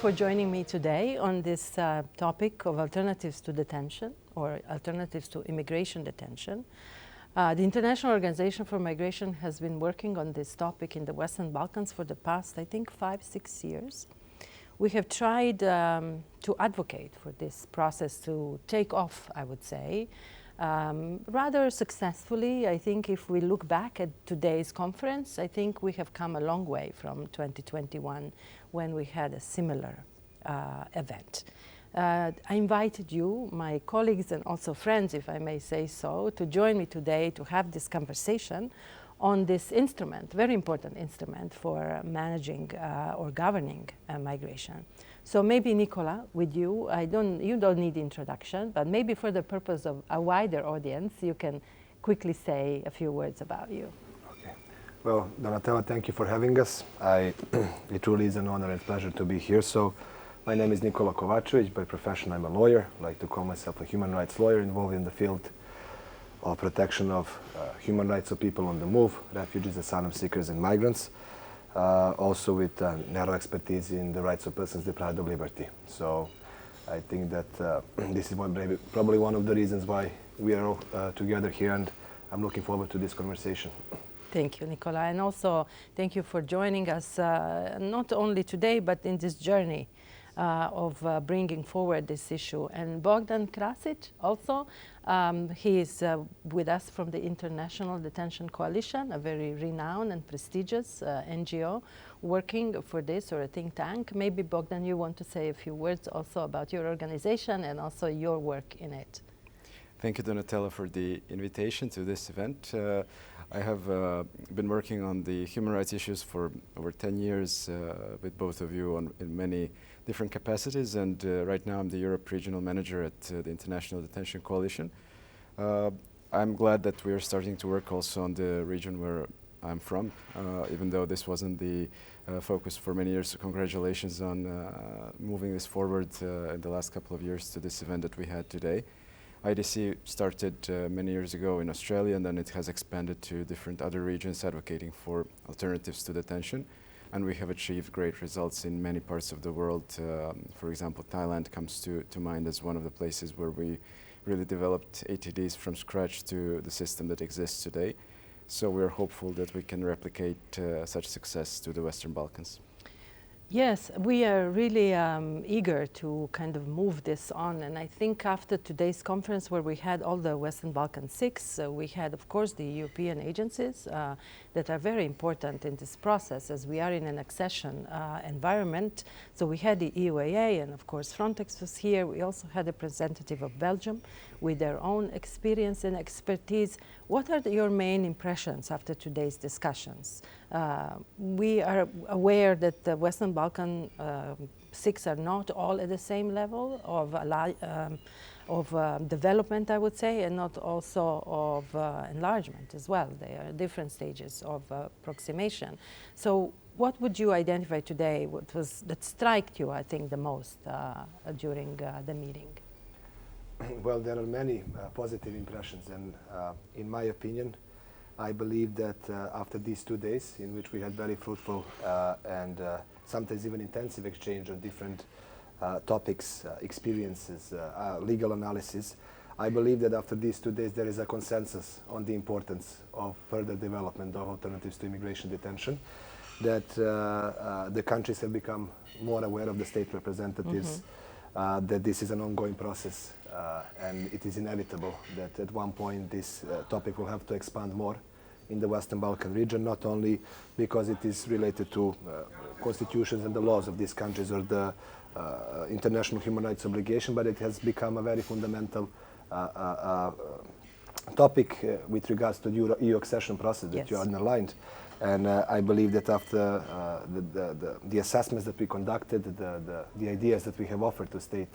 for joining me today on this topic of alternatives to detention or alternatives to immigration detention. The International Organization for Migration has been working on this topic in the Western Balkans for the past, I think, 5-6 years. We have tried to advocate for this process to take off, I would say, rather successfully. I think if we look back at today's conference, I think we have come a long way from 2021 when we had a similar event. I invited you, my colleagues and also friends, if I may say so, to join me today to have this conversation on this instrument, very important instrument for managing or governing migration. So maybe Nicola, with you, you don't need introduction, but maybe for the purpose of a wider audience, you can quickly say a few words about you. Okay. Well, Donatella, thank you for having us. It truly is an honor and pleasure to be here. So, my name is Nikola Kovačević. By profession, I'm a lawyer. I like to call myself a human rights lawyer involved in the field of protection of human rights of people on the move, refugees, asylum seekers, and migrants. Also with narrow expertise in the rights of persons deprived of liberty. So I think that this is probably one of the reasons why we are all together here, and I'm looking forward to this conversation. Thank you, Nicola, and also thank you for joining us not only today, but in this journey of bringing forward this issue. And Bogdan Krasic also, he is with us from the International Detention Coalition, a very renowned and prestigious NGO working for this, or a think tank. Maybe Bogdan, you want to say a few words also about your organization and also your work in it. Thank you, Donatella, for the invitation to this event. I have been working on the human rights issues for over 10 years with both of you in many different capacities, and right now I'm the Europe Regional Manager at the International Detention Coalition. I'm glad that we are starting to work also on the region where I'm from, even though this wasn't the focus for many years. So congratulations on moving this forward in the last couple of years to this event that we had today. IDC started many years ago in Australia, and then it has expanded to different other regions advocating for alternatives to detention. And we have achieved great results in many parts of the world. For example, Thailand comes to mind as one of the places where we really developed ATDs from scratch to the system that exists today. So we're hopeful that we can replicate such success to the Western Balkans. Yes, we are really eager to kind of move this on, and I think after today's conference where we had all the Western Balkan 6, we had of course the European agencies that are very important in this process as we are in an accession environment. So we had the EUAA, and of course Frontex was here. We also had a representative of Belgium with their own experience and expertise. What are your main impressions after today's discussions? We are aware that the Western Balkan 6 are not all at the same level of development, I would say, and not also of enlargement as well. They are different stages of approximation. So what would you identify today that struck you, I think, the most during the meeting? Well, there are many positive impressions, and in my opinion, I believe that after these 2 days, in which we had very fruitful and sometimes even intensive exchange on different topics, experiences, legal analysis, I believe that after these 2 days there is a consensus on the importance of further development of alternatives to immigration detention, that the countries have become more aware of the state representatives, that this is an ongoing process, and it is inevitable that at one point this topic will have to expand more in the Western Balkan region, not only because it is related to constitutions and the laws of these countries or the international human rights obligation, but it has become a very fundamental topic with regards to the EU accession process that you underlined. And I believe that after the assessments that we conducted, the ideas that we have offered to state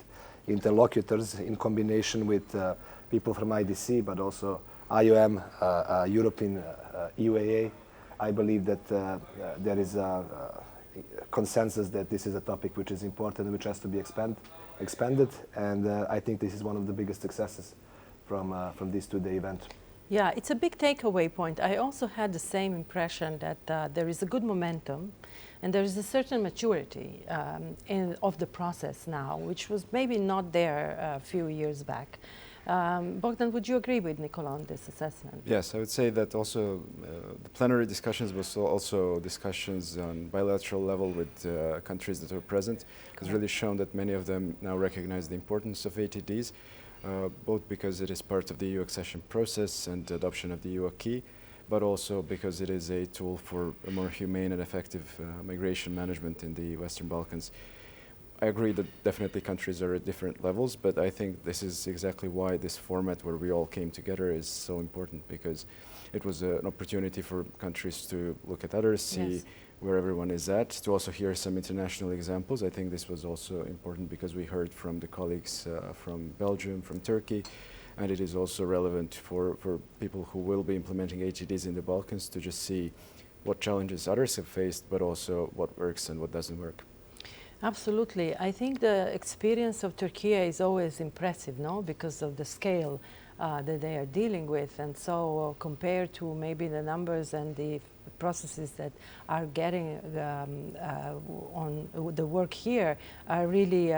interlocutors in combination with people from IDC, but also IOM, European EUAA, I believe that there is a consensus that this is a topic which is important and which has to be expanded. And I think this is one of the biggest successes from this 2-day event. Yeah, it's a big takeaway point. I also had the same impression that there is a good momentum and there is a certain maturity of the process now, which was maybe not there a few years back. Bogdan, would you agree with Nicola on this assessment? Yes, I would say that also the plenary discussions was also discussions on bilateral level with countries that were present. Has really shown that many of them now recognize the importance of ATDs, both because it is part of the EU accession process and the adoption of the EU acquis, but also because it is a tool for a more humane and effective migration management in the Western Balkans. I agree that definitely countries are at different levels, but I think this is exactly why this format where we all came together is so important, because it was an opportunity for countries to look at others, see where everyone is at, to also hear some international examples. I think this was also important because we heard from the colleagues from Belgium, from Turkey, and it is also relevant for people who will be implementing ATDs in the Balkans to just see what challenges others have faced, but also what works and what doesn't work. Absolutely. I think the experience of Turkey is always impressive, no? Because of the scale that they are dealing with. And so compared to maybe the numbers and the processes that are getting on the work here are really,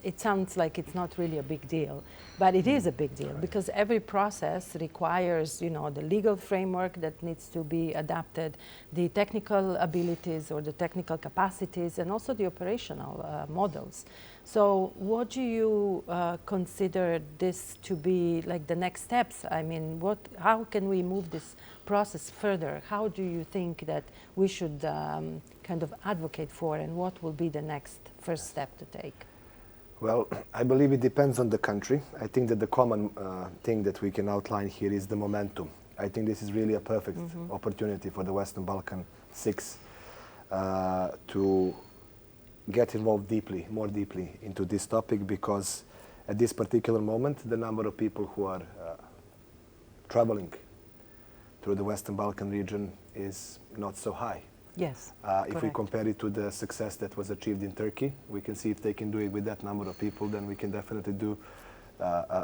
it sounds like it's not really a big deal. But it is a big deal because every process requires, you know, the legal framework that needs to be adapted, the technical abilities or the technical capacities, and also the operational models. So what do you consider this to be like the next steps? I mean, how can we move this process further? How do you think that we should kind of advocate for, and what will be the next first step to take? Well, I believe it depends on the country. I think that the common thing that we can outline here is the momentum. I think this is really a perfect opportunity for the Western Balkan 6 to get involved more deeply into this topic, because at this particular moment, the number of people who are traveling through the Western Balkan region is not so high. Yes. If we compare it to the success that was achieved in Turkey, we can see if they can do it with that number of people, then we can definitely do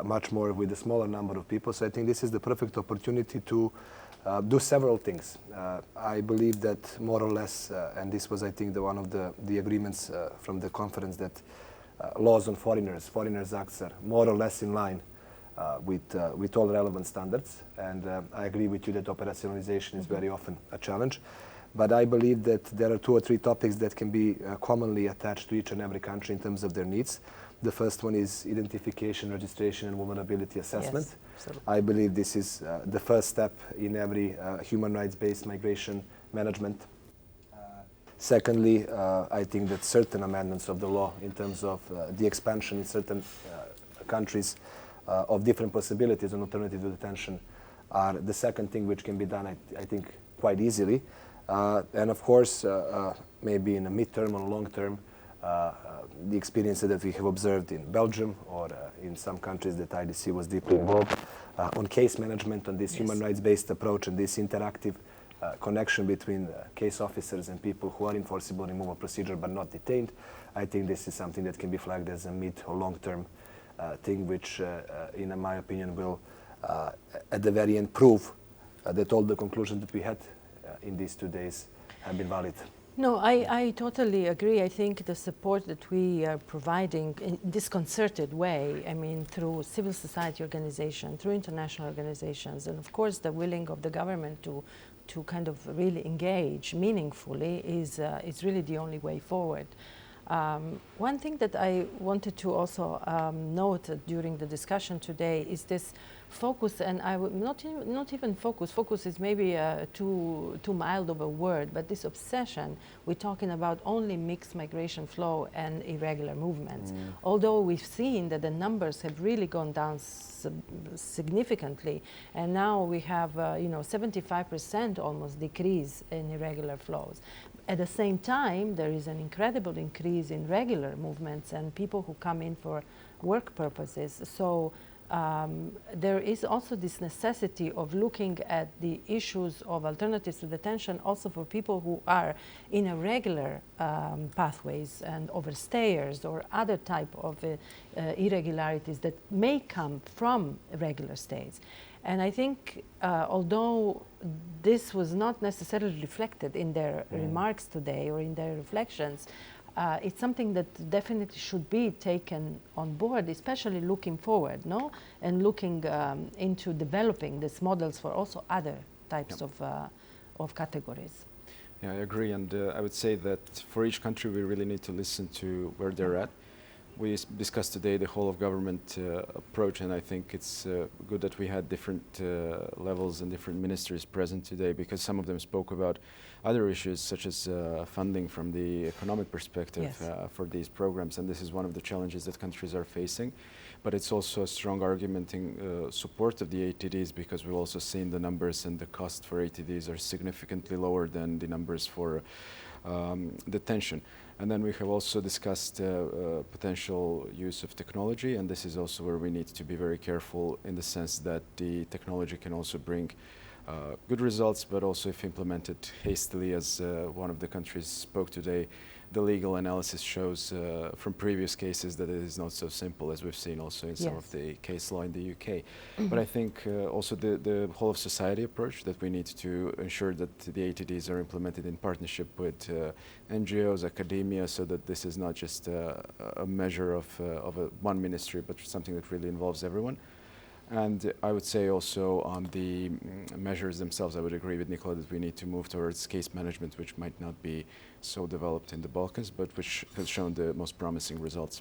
much more with a smaller number of people. So I think this is the perfect opportunity to do several things. I believe that more or less, and this was, I think, one of the agreements from the conference, that laws on foreigners acts are more or less in line with all relevant standards. And I agree with you that operationalization is very often a challenge. But I believe that there are 2 or 3 topics that can be commonly attached to each and every country in terms of their needs. The first one is identification, registration, and vulnerability assessment. Yes, absolutely. I believe this is the first step in every human rights-based migration management. Secondly, I think that certain amendments of the law in terms of the expansion in certain countries of different possibilities on alternative to detention are the second thing which can be done, I think, quite easily. And of course, maybe in a midterm or long term, the experiences that we have observed in Belgium or in some countries that IDC was deeply involved on case management, on this human rights-based approach and this interactive connection between case officers and people who are in forcible removal procedure but not detained. I think this is something that can be flagged as a mid or long-term thing, which in my opinion will at the very end prove that all the conclusions that we had in these 2 days have been valid. No, I totally agree. I think the support that we are providing in this concerted way, I mean, through civil society organizations, through international organizations, and of course the willing of the government to kind of really engage meaningfully is really the only way forward. One thing that I wanted to also note during the discussion today is this focus, and I would not even focus. Focus is maybe too mild of a word, but this obsession with talking about only mixed migration flow and irregular movements. Although we've seen that the numbers have really gone down significantly, and now we have 75% almost decrease in irregular flows. At the same time, there is an incredible increase in regular movements and people who come in for work purposes. So there is also this necessity of looking at the issues of alternatives to detention also for people who are in irregular pathways and overstayers or other type of irregularities that may come from regular states. And I think although this was not necessarily reflected in their remarks today or in their reflections, it's something that definitely should be taken on board, especially looking forward, no? And looking into developing these models for also other types of categories. Yeah, I agree, and I would say that for each country we really need to listen to where they're at. We discussed today the whole of government approach, and I think it's good that we had different levels and different ministries present today, because some of them spoke about other issues such as funding from the economic perspective for these programs, and this is one of the challenges that countries are facing. But it's also a strong argument in support of the ATDs, because we've also seen the numbers and the cost for ATDs are significantly lower than the numbers for detention. And then we have also discussed potential use of technology, and this is also where we need to be very careful in the sense that the technology can also bring good results, but also if implemented hastily, as one of the countries spoke today, the legal analysis shows from previous cases that it is not so simple, as we've seen also in some of the case law in the UK. But I think also the whole of society approach, that we need to ensure that the ATDs are implemented in partnership with NGOs, academia, so that this is not just a measure of one ministry, but something that really involves everyone. And I would say also on the measures themselves, I would agree with Nicola that we need to move towards case management, which might not be so developed in the Balkans, but which has shown the most promising results.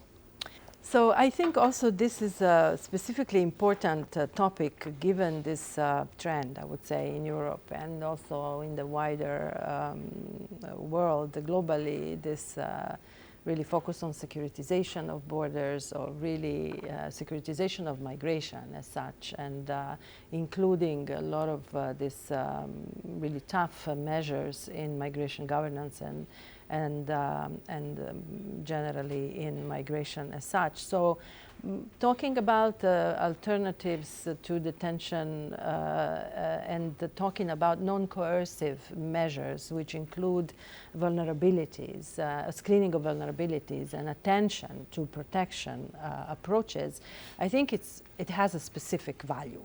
So I think also this is a specifically important topic given this trend, I would say, in Europe and also in the wider world globally, this really focus on securitization of borders, or really securitization of migration as such, and including a lot of these really tough measures in migration governance and generally in migration as such. So talking about alternatives to detention and talking about non-coercive measures, which include vulnerabilities, screening of vulnerabilities and attention to protection approaches, I think it has a specific value.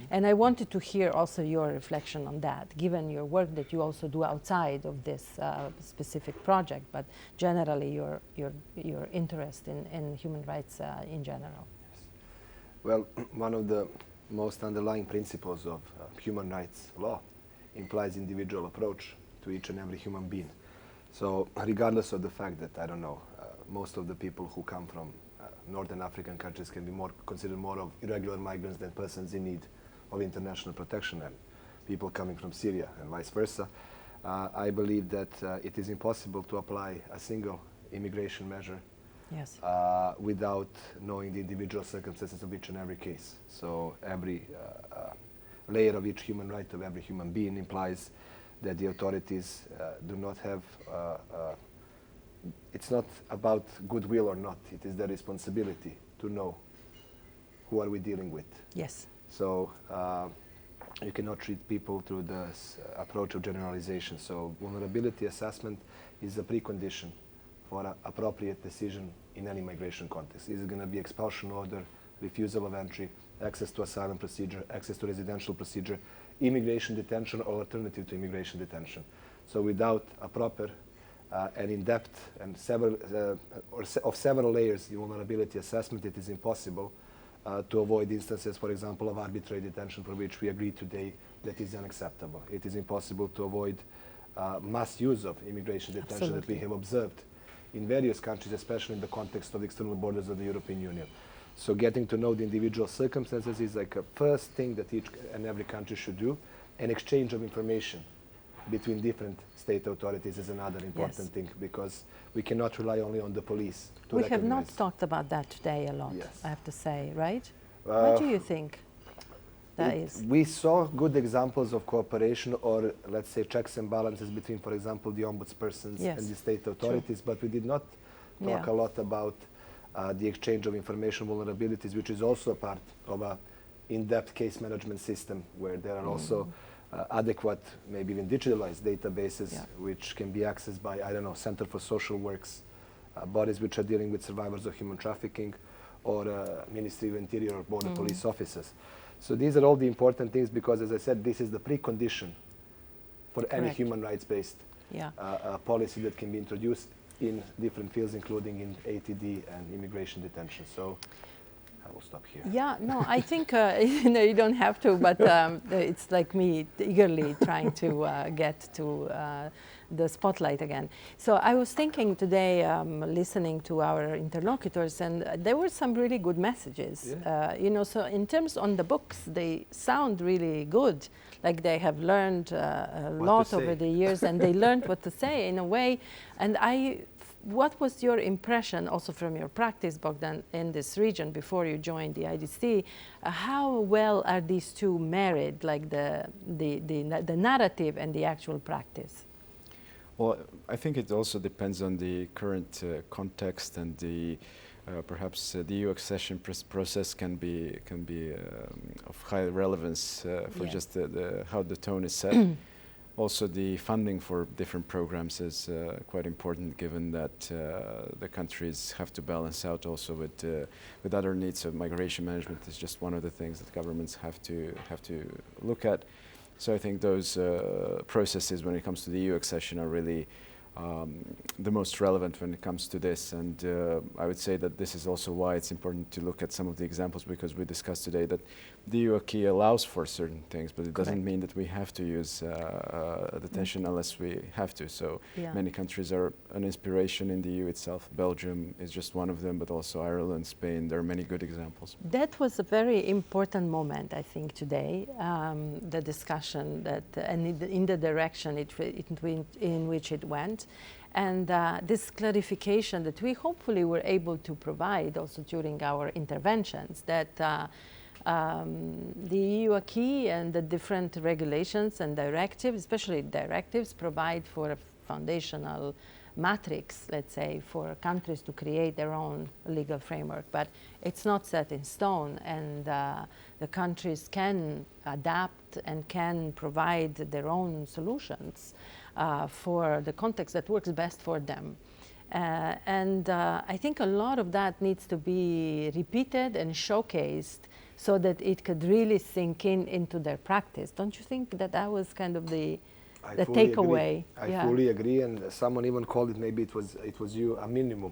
And I wanted to hear also your reflection on that, given your work that you also do outside of this specific project, but generally your interest in human rights in general. Yes. Well, one of the most underlying principles of human rights law implies individual approach to each and every human being. So regardless of the fact that, I don't know, most of the people who come from Northern African countries can be considered more of irregular migrants than persons in need of international protection, and people coming from Syria and vice versa. I believe that it is impossible to apply a single immigration measure without knowing the individual circumstances of each and every case. So every layer of each human right of every human being implies that the authorities do not have it's not about goodwill or not. It is their responsibility to know who are we dealing with. Yes. So you cannot treat people through this approach of generalization. So vulnerability assessment is a precondition for an appropriate decision in any migration context. Is it going to be expulsion order, refusal of entry, access to asylum procedure, access to residential procedure, immigration detention, or alternative to immigration detention? So without a proper and in-depth and several layers in vulnerability assessment, it is impossible to avoid instances, for example, of arbitrary detention, for which we agree today that is unacceptable. It is impossible to avoid mass use of immigration detention that we have observed in various countries, especially in the context of the external borders of the European Union. So getting to know the individual circumstances is like a first thing that each and every country should do, and exchange of information between different state authorities is another important thing, because we cannot rely only on the police to recognize. We have not talked about that today a lot, I have to say, right? What What do you think that is? We saw good examples of cooperation, or let's say checks and balances between, for example, the ombudspersons and the state authorities, but we did not talk a lot about the exchange of information vulnerabilities, which is also a part of a in-depth case management system where there are also adequate, maybe even digitalized databases which can be accessed by, I don't know, Center for Social Works, bodies which are dealing with survivors of human trafficking, or Ministry of Interior or Border Police officers. So these are all the important things because, as I said, this is the precondition for any human rights-based policy that can be introduced in different fields, including in ATD and immigration detention. So I will stop here. Yeah, no, I think no, you don't have to, but it's like me eagerly trying to get to the spotlight again. So I was thinking today, listening to our interlocutors, and there were some really good messages. You know, so in terms on the books, they sound really good. Like they have learned a lot over the years, and they learned what to say in a way. And what was your impression, also from your practice, Bogdan, in this region before you joined the IDC? How well are these two married, like the narrative and the actual practice? Well, I think it also depends on the current context, and the perhaps the EU accession process can be of high relevance for just how the tone is set. Also, the funding for different programs is quite important, given that the countries have to balance out also with other needs. So migration management is just one of the things that governments have to look at. So I think those processes, when it comes to the EU accession, are really the most relevant when it comes to this. And I would say that this is also why it's important to look at some of the examples, because we discussed today that the EU acquis allows for certain things, but it doesn't mean that we have to use detention unless we have to. So many countries are an inspiration in the EU itself. Belgium is just one of them, but also Ireland, Spain. There are many good examples. That was a very important moment, I think, today, the discussion that, and in the direction in which it went. And this clarification that we hopefully were able to provide also during our interventions, that the EU acquis and the different regulations and directives, especially directives, provide for a foundational matrix, let's say, for countries to create their own legal framework. But it's not set in stone, and the countries can adapt and can provide their own solutions for the context that works best for them. And I think a lot of that needs to be repeated and showcased so that it could really sink into their practice. Don't you think that that was kind of the takeaway? I fully agree, and someone even called it, maybe it was you, a minimum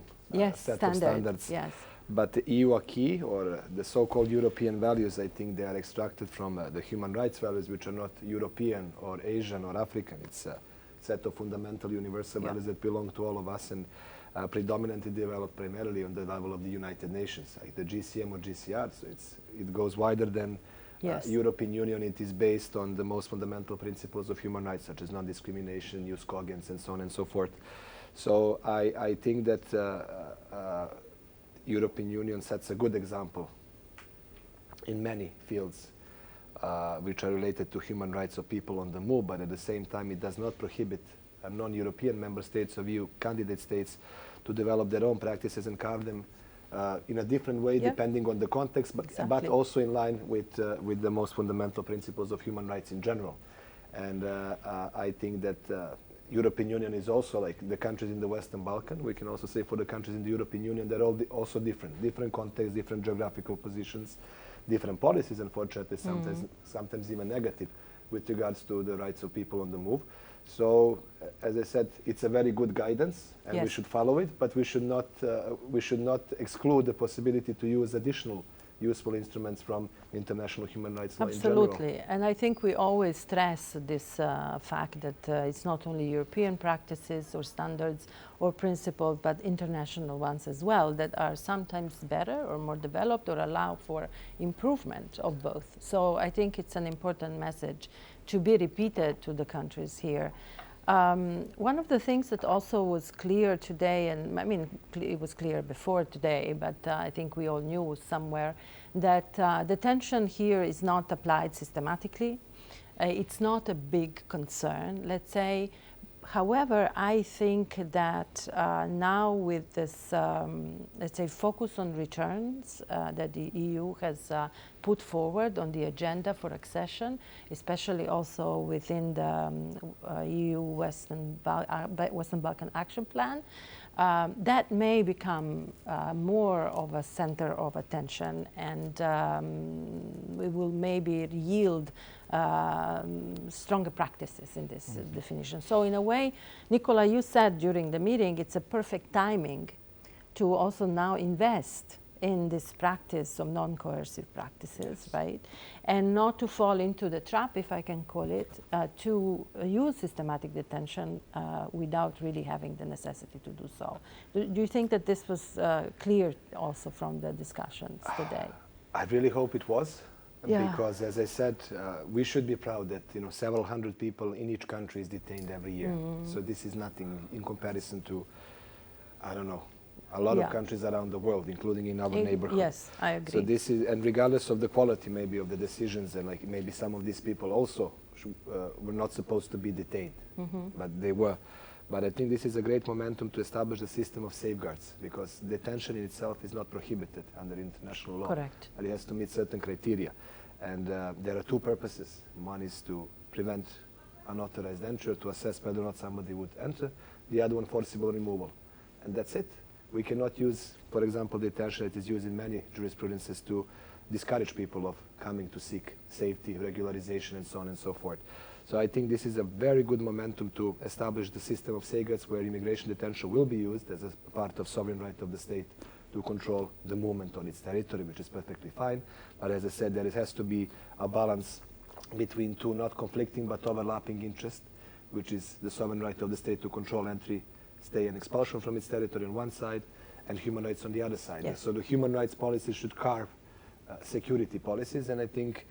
set of standards. Yes. But the EU acquis, or the so-called European values, I think they are extracted from the human rights values, which are not European or Asian or African. It's a set of fundamental universal values that belong to all of us, and predominantly developed primarily on the level of the United Nations, like the GCM or GCR. So it goes wider than European Union. It is based on the most fundamental principles of human rights, such as non-discrimination, jus cogens, and so on and so forth. So I think that European Union sets a good example in many fields which are related to human rights of people on the move, but at the same time it does not prohibit non-European member states of EU candidate states to develop their own practices and carve them in a different way depending on the context, but also in line with the most fundamental principles of human rights in general. And I think that European Union is also like the countries in the Western Balkan. We can also say for the countries in the European Union, they're all also different contexts, different geographical positions, different policies, unfortunately, sometimes even negative with regards to the rights of people on the move. So, as I said, it's a very good guidance, and we should follow it, but we should not exclude the possibility to use additional useful instruments from international human rights law in general. Absolutely, and I think we always stress this fact that it's not only European practices or standards or principles, but international ones as well, that are sometimes better or more developed or allow for improvement of both. So I think it's an important message to be repeated to the countries here. One of the things that also was clear today, and I mean it was clear before today, but I think we all knew somewhere, that detention here is not applied systematically. It's not a big concern, let's say, However, I think that now with this, let's say, focus on returns that the EU has put forward on the agenda for accession, especially also within the EU Western Balkan Action Plan, that may become more of a center of attention, and we will maybe yield stronger practices in this definition. So in a way, Nicola, you said during the meeting, it's a perfect timing to also now invest in this practice of non-coercive practices, right? And not to fall into the trap, if I can call it, to use systematic detention without really having the necessity to do so. Do you think that this was clear also from the discussions today? I really hope it was. Yeah. Because, as I said, we should be proud that several hundred people in each country is detained every year. So this is nothing in comparison to, I don't know, a lot of countries around the world, including in our neighborhood. Yes, I agree. So this is, and regardless of the quality maybe of the decisions, and like maybe some of these people also were not supposed to be detained, but they were. But I think this is a great momentum to establish a system of safeguards, because detention in itself is not prohibited under international law. Correct. But it has to meet certain criteria. And there are two purposes. One is to prevent unauthorized entry, to assess whether or not somebody would enter. The other one, forcible removal. And that's it. We cannot use, for example, detention that is used in many jurisprudences to discourage people of coming to seek safety, regularization, and so on and so forth. So I think this is a very good momentum to establish the system of safeguards where immigration detention will be used as a part of sovereign right of the state to control the movement on its territory, which is perfectly fine. But as I said, there has to be a balance between two not conflicting but overlapping interests, which is the sovereign right of the state to control entry, stay, and expulsion from its territory on one side, and human rights on the other side. Yes. So the human rights policy should carve security policies, and I think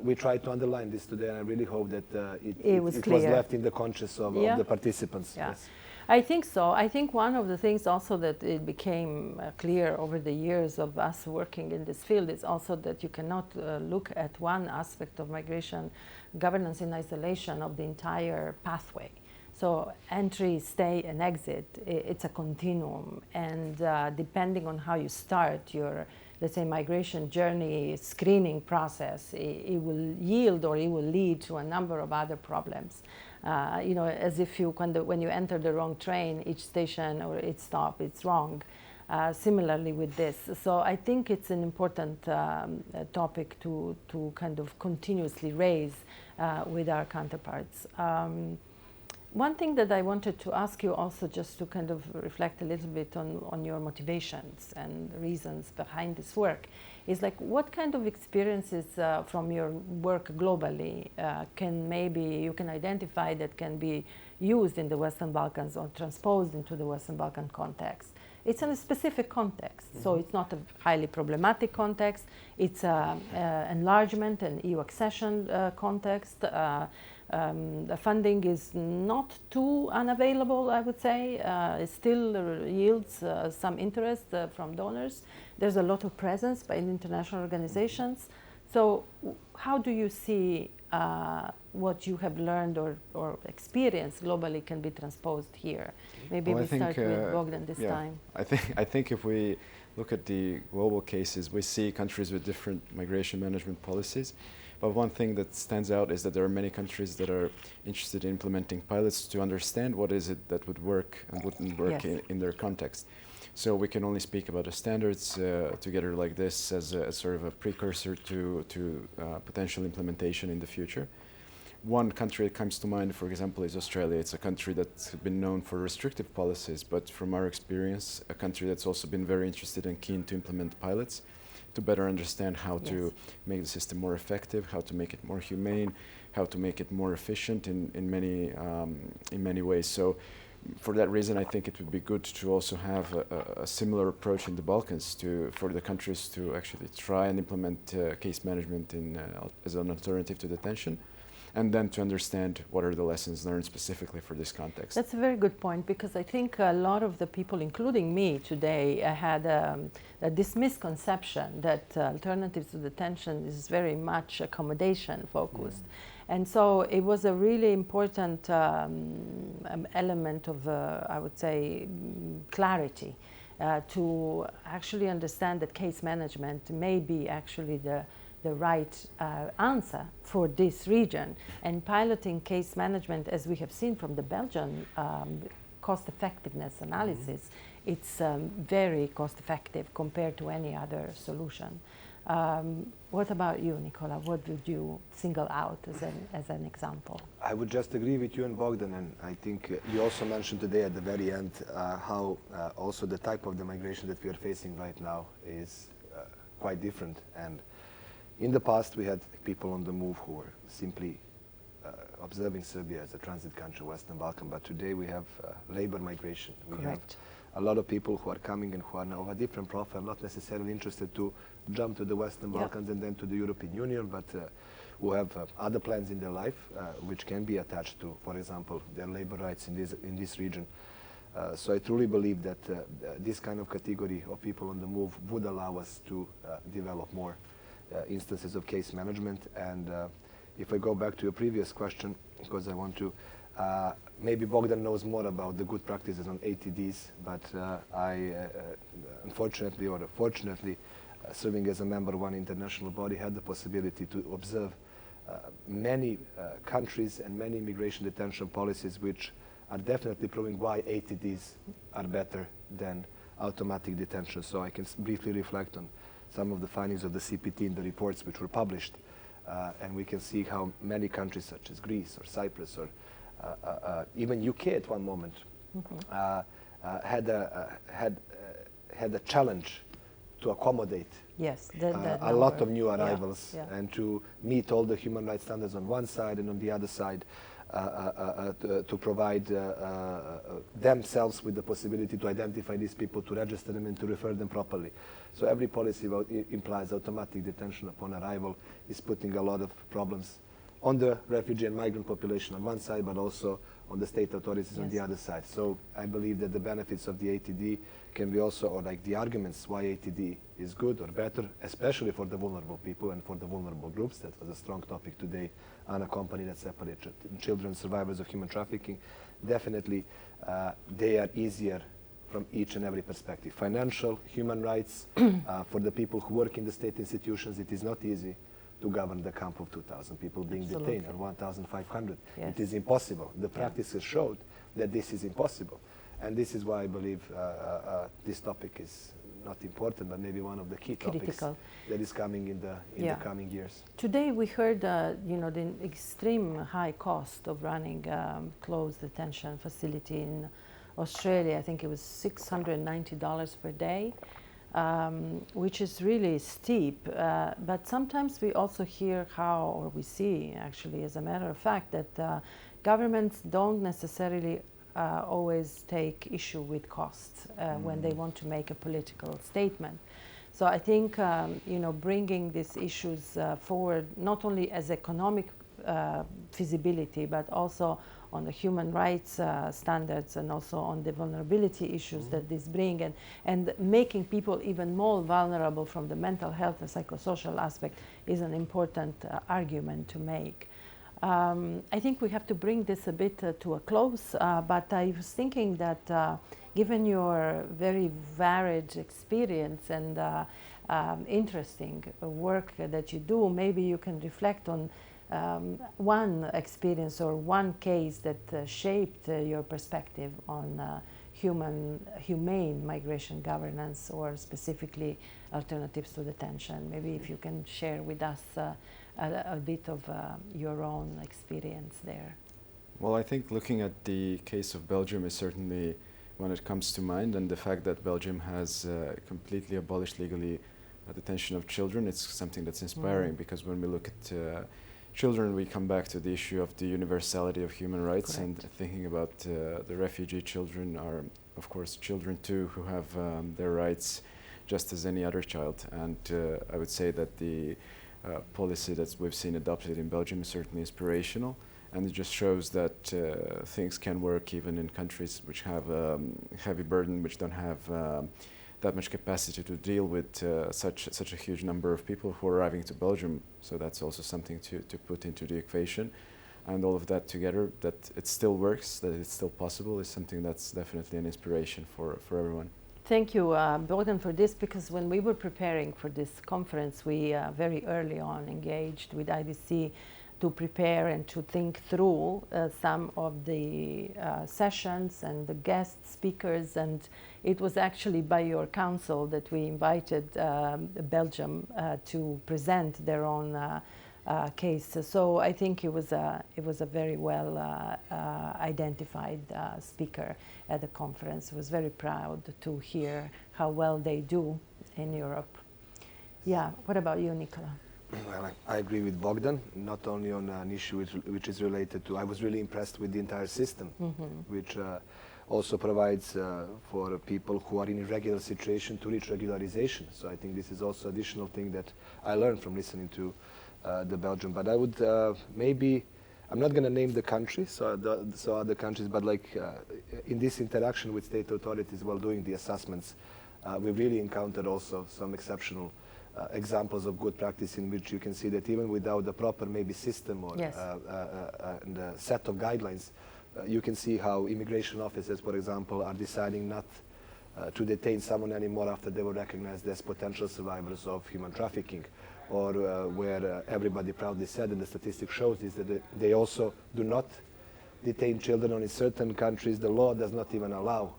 we tried to underline this today, and I really hope that it was left in the conscience of the participants. Yeah. Yes. I think so. I think one of the things also that it became clear over the years of us working in this field is also that you cannot look at one aspect of migration governance in isolation of the entire pathway. So entry, stay, and exit, it's a continuum. And depending on how you start your, let's say, migration journey screening process, it will yield or it will lead to a number of other problems. As if when you enter the wrong train, each station or each stop, it's wrong. Similarly with this. So I think it's an important topic to kind of continuously raise with our counterparts. One thing that I wanted to ask you also, just to kind of reflect a little bit on your motivations and reasons behind this work, is like what kind of experiences from your work globally you can identify that can be used in the Western Balkans or transposed into the Western Balkan context? It's in a specific context, so it's not a highly problematic context. It's enlargement and EU accession context. The funding is not too unavailable, I would say. It still yields some interest from donors. There's a lot of presence by international organizations. So how do you see what you have learned or experienced globally can be transposed here? Maybe we start with Bogdan this time. I think if we look at the global cases, we see countries with different migration management policies. But one thing that stands out is that there are many countries that are interested in implementing pilots to understand what is it that would work and wouldn't work in their context. So we can only speak about the standards together like this as sort of a precursor to potential implementation in the future. One country that comes to mind, for example, is Australia. It's a country that's been known for restrictive policies, but from our experience, a country that's also been very interested and keen to implement pilots to better understand how to make the system more effective, how to make it more humane, how to make it more efficient in many ways. So for that reason, I think it would be good to also have a similar approach in the Balkans for the countries to actually try and implement case management as an alternative to detention. and then to understand what are the lessons learned specifically for this context. That's a very good point, because I think a lot of the people, including me today, had this misconception that alternatives to detention is very much accommodation focused. And so it was a really important element of, I would say, clarity to actually understand that case management may be actually the right answer for this region. And piloting case management, as we have seen from the Belgian cost effectiveness analysis, it's very cost effective compared to any other solution. What about you, Nicola? What would you single out as an example? I would just agree with you and Bogdan, and I think you also mentioned today at the very end how also the type of the migration that we are facing right now is quite different. And in the past we had people on the move who were simply observing Serbia as a transit country, Western Balkan, but today we have labor migration. We have a lot of people who are coming and who are now of a different profile, not necessarily interested to jump to the Western Balkans and then to the European Union, but who have other plans in their life which can be attached to, for example, their labor rights in this region. So I truly believe that this kind of category of people on the move would allow us to develop more instances of case management. And if I go back to your previous question, because I want to, maybe Bogdan knows more about the good practices on ATDs, but I, unfortunately or fortunately, serving as a member of one international body, had the possibility to observe many countries and many immigration detention policies which are definitely proving why ATDs are better than automatic detention. So I can briefly reflect on some of the findings of the CPT in the reports which were published. And we can see how many countries such as Greece or Cyprus or even UK at one moment had a challenge to accommodate a lot of new arrivals and to meet all the human rights standards on one side, and on the other side to provide themselves with the possibility to identify these people, to register them and to refer them properly. So every policy implies automatic detention upon arrival is putting a lot of problems on the refugee and migrant population on one side, but also on the state authorities on the other side. So I believe that the benefits of the ATD can be also, or like the arguments why ATD is good or better, especially for the vulnerable people and for the vulnerable groups. That was a strong topic today, unaccompanied and separated children, survivors of human trafficking. Definitely they are easier from each and every perspective. Financial, human rights, for the people who work in the state institutions, it is not easy to govern the camp of 2,000 people being detained, or 1,500. It is impossible. The practice has showed that this is impossible. And this is why I believe this topic is not important, but maybe one of the key topics that is coming in the coming years. Today we heard the extreme high cost of running closed detention facility in Australia. I think it was $690 per day. Which is really steep, but sometimes we also hear how, or we see actually as a matter of fact, that governments don't necessarily always take issue with costs when they want to make a political statement. So I think bringing these issues forward, not only as economic feasibility, but also on the human rights standards, and also on the vulnerability issues that this bring, and making people even more vulnerable from the mental health and psychosocial aspect is an important argument to make. I think we have to bring this a bit to a close, but I was thinking that given your very varied experience and interesting work that you do, maybe you can reflect on one experience or one case that shaped your perspective on humane migration governance, or specifically alternatives to detention. Maybe if you can share with us a bit of your own experience there. Well, I think looking at the case of Belgium is certainly one that comes to mind, and the fact that Belgium has completely abolished legally detention of children, it's something that's inspiring, because when we look at children, we come back to the issue of the universality of human rights. And thinking about the refugee children are, of course, children too, who have their rights just as any other child. And I would say that the policy that we've seen adopted in Belgium is certainly inspirational, and it just shows that things can work even in countries which have a heavy burden, which don't have that much capacity to deal with such a huge number of people who are arriving to Belgium. So that's also something to put into the equation. And all of that together, that it still works, that it's still possible, is something that's definitely an inspiration for everyone. Thank you, Bogdan, for this, because when we were preparing for this conference, we very early on engaged with IDC to prepare and to think through some of the sessions and the guest speakers, and it was actually by your council that we invited Belgium to present their own case. So I think it was a very well identified speaker at the conference. I was very proud to hear how well they do in Europe. Yeah, what about you, Nicola? Well, I agree with Bogdan, not only on an issue which is related to, I was really impressed with the entire system, which also provides for people who are in irregular situation to reach regularization. So I think this is also additional thing that I learned from listening to the Belgium. But I would maybe, I'm not going to name the countries, so other countries, but like in this interaction with state authorities while doing the assessments, we really encountered also some exceptional examples of good practice in which you can see that even without the proper maybe system or and a set of guidelines, you can see how immigration officers, for example, are deciding not to detain someone anymore after they were recognized as potential survivors of human trafficking, or where everybody proudly said, and the statistic shows this, that they also do not detain children, or in certain countries the law does not even allow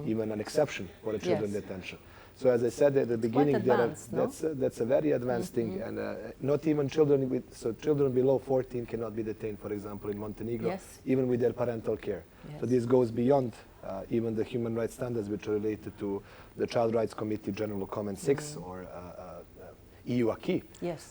even an exception for a children detention. So as I said at the beginning, that's a very advanced thing, and not even children children below 14 cannot be detained, for example, in Montenegro, even with their parental care. So this goes beyond even the human rights standards which are related to the Child Rights Committee General Comment 6 or EU acquis.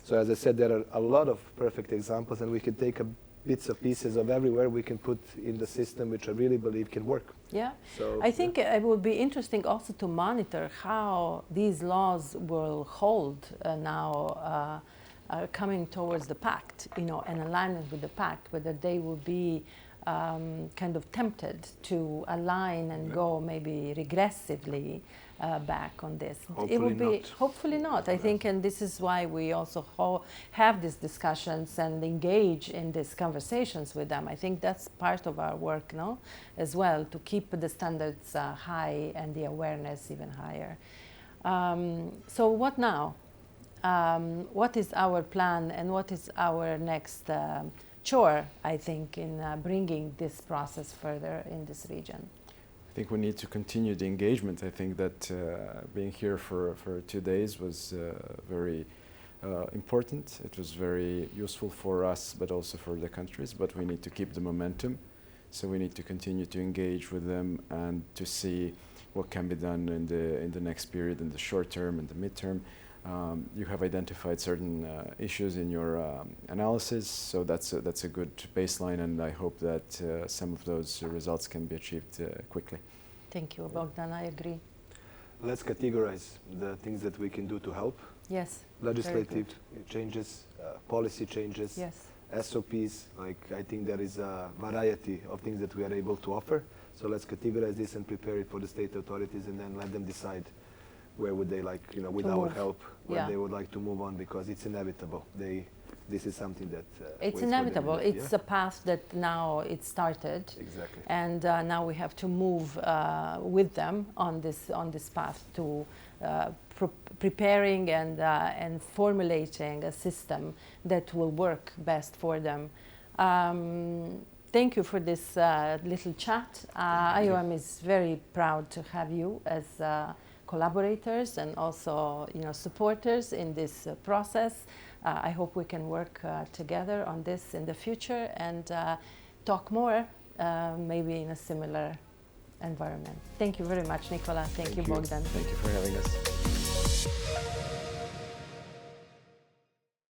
So as I said, there are a lot of perfect examples, and we can take bits and pieces of everywhere we can put in the system, which I really believe can work. Yeah, so, I think it would be interesting also to monitor how these laws will hold now coming towards the pact, you know, in alignment with the pact, whether they will be kind of tempted to align and go maybe regressively back on this. Hopefully it will be not. Hopefully not, I think, and this is why we also have these discussions and engage in these conversations with them. I think that's part of our work, no, as well, to keep the standards high and the awareness even higher. So what now? What is our plan, and what is our next chore, I think, in bringing this process further in this region? I think we need to continue the engagement. I think that being here for 2 days was very important. It was very useful for us, but also for the countries. But we need to keep the momentum. So we need to continue to engage with them and to see what can be done in the next period, in the short term and the midterm. You have identified certain issues in your analysis, so that's a good baseline, and I hope that some of those results can be achieved quickly. Thank you, Bogdan. I agree. Let's categorize the things that we can do to help. Yes. Legislative changes, policy changes, yes. SOPs. Like, I think there is a variety of things that we are able to offer. So let's categorize this and prepare it for the state authorities, and then let them decide where would they like, you know, with our help, where they would like to move on, because it's inevitable. This is something that it's inevitable. It's a path that now it started. Exactly. And now we have to move with them on this path to preparing and formulating a system that will work best for them. Thank you for this little chat. IOM is very proud to have you as collaborators and also, you know, supporters in this process. I hope we can work together on this in the future and talk more, maybe in a similar environment. Thank you very much, Nicola. Thank you, Bogdan. Thank you for having us.